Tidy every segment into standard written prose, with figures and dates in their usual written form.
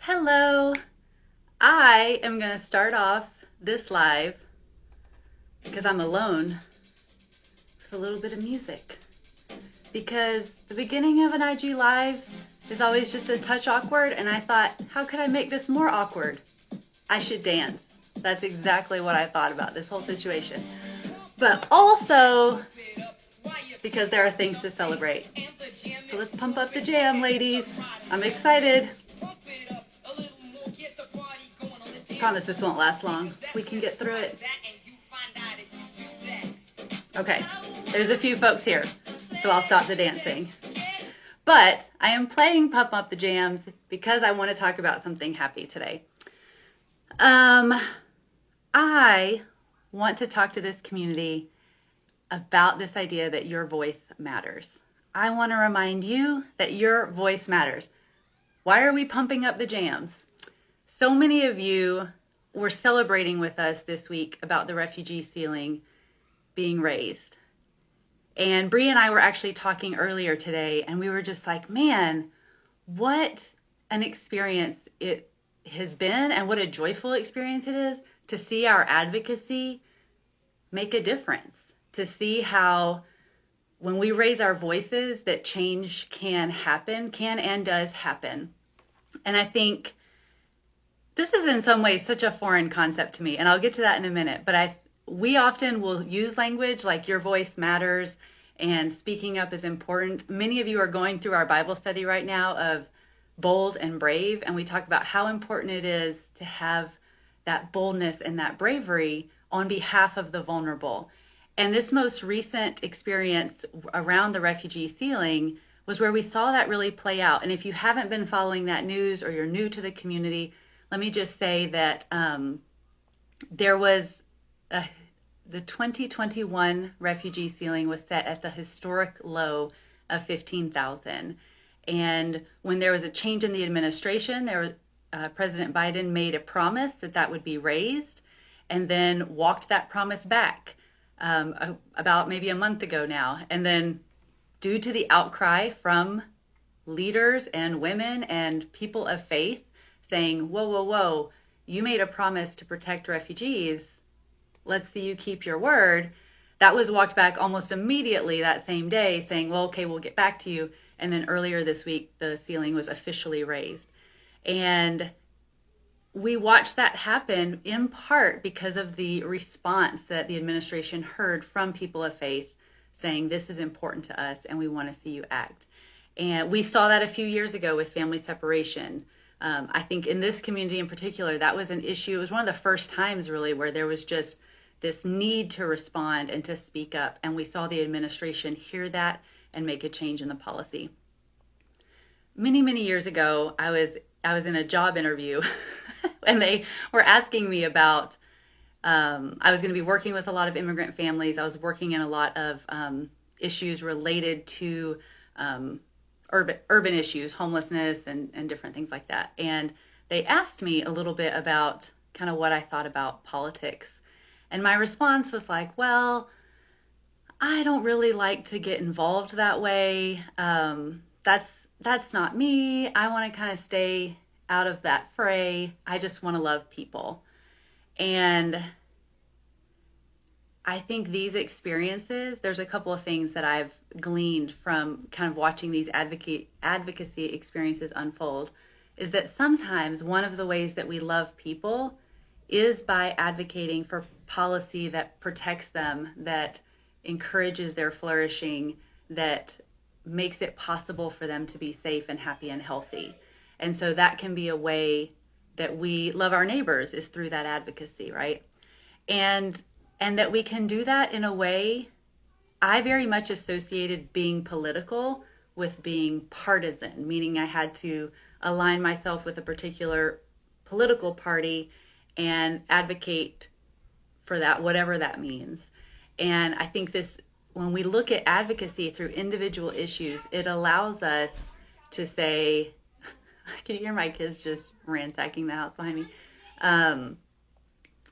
Hello. I am going to start off this live because I'm alone with a little bit of music. Because the beginning of an IG live is always just a touch awkward, and I thought, how could I make this more awkward? I should dance. That's exactly what I thought about this whole situation. But also because there are things to celebrate. So let's pump up the jam, ladies. I'm excited. Promise this won't last long. We can get through it. Okay, there's a few folks here, so I'll stop the dancing. But I am playing Pump Up the Jams because I want to talk about something happy today. I want to talk to this community about this idea that your voice matters. I want to remind you that your voice matters. Why are we pumping up the jams? So many of you were celebrating with us this week about the refugee ceiling being raised. And Bree and I were actually talking earlier today, and we were just like, man, what an experience it has been, and what a joyful experience it is to see our advocacy make a difference, to see how when we raise our voices that change can happen, can and does happen. And I think this is in some ways such a foreign concept to me, and I'll get to that in a minute, but we often will use language like your voice matters and speaking up is important. Many of you are going through our Bible study right now of bold and brave, and we talk about how important it is to have that boldness and that bravery on behalf of the vulnerable. And this most recent experience around the refugee ceiling was where we saw that really play out. And if you haven't been following that news or you're new to the community, let me just say that there was the 2021 refugee ceiling was set at the historic low of 15,000. And when there was a change in the administration, President Biden made a promise that that would be raised, and then walked that promise back about maybe a month ago now. And then due to the outcry from leaders and women and people of faith, saying, whoa, whoa, whoa, you made a promise to protect refugees. Let's see you keep your word. That was walked back almost immediately that same day, saying, well, okay, we'll get back to you. And then earlier this week, the ceiling was officially raised. And we watched that happen in part because of the response that the administration heard from people of faith saying, this is important to us and we want to see you act. And we saw that a few years ago with family separation. I think in this community in particular, that was an issue. It was one of the first times really where there was just this need to respond and to speak up. And we saw the administration hear that and make a change in the policy. Many, many years ago, I was in a job interview and they were asking me about, I was going to be working with a lot of immigrant families. I was working in a lot of issues related to urban issues, homelessness and different things like that. And they asked me a little bit about kind of what I thought about politics. And my response was like, well, I don't really like to get involved that way. That's not me. I want to kind of stay out of that fray. I just want to love people. And I think these experiences, there's a couple of things that I've gleaned from kind of watching these advocacy experiences unfold, is that sometimes one of the ways that we love people is by advocating for policy that protects them, that encourages their flourishing, that makes it possible for them to be safe and happy and healthy. And so that can be a way that we love our neighbors, is through that advocacy, right? And that we can do that in a way, I very much associated being political with being partisan, meaning I had to align myself with a particular political party and advocate for that, whatever that means. And I think when we look at advocacy through individual issues, it allows us to say, can you hear my kids just ransacking the house behind me?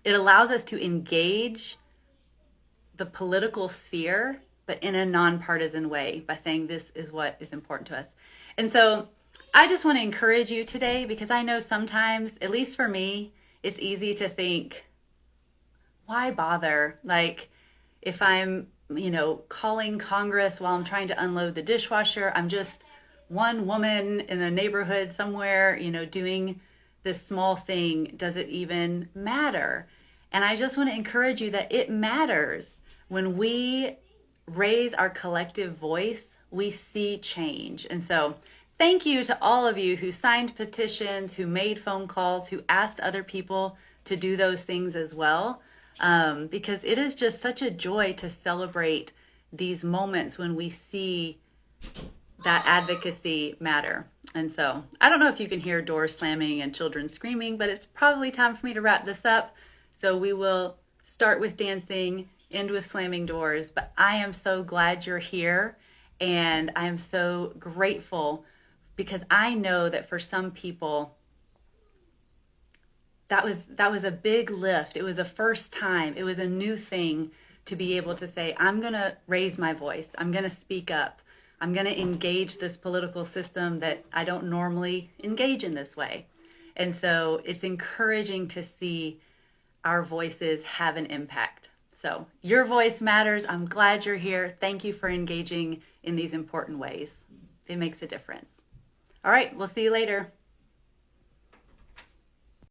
It allows us to engage the political sphere, but in a nonpartisan way by saying this is what is important to us. And so I just want to encourage you today because I know sometimes, at least for me, it's easy to think, why bother? Like, if I'm, calling Congress while I'm trying to unload the dishwasher, I'm just one woman in a neighborhood somewhere, doing this small thing. Does it even matter? And I just want to encourage you that it matters. When we raise our collective voice, we see change. And so thank you to all of you who signed petitions, who made phone calls, who asked other people to do those things as well. Because it is just such a joy to celebrate these moments when we see that advocacy matter. And so I don't know if you can hear doors slamming and children screaming, but it's probably time for me to wrap this up. So we will start with dancing, end with slamming doors. But I am so glad you're here, and I am so grateful because I know that for some people, that was a big lift. It was a first time. It was a new thing to be able to say, I'm going to raise my voice. I'm going to speak up. I'm going to engage this political system that I don't normally engage in this way. And so it's encouraging to see our voices have an impact. So your voice matters. I'm glad you're here. Thank you for engaging in these important ways. It makes a difference. All right, we'll see you later.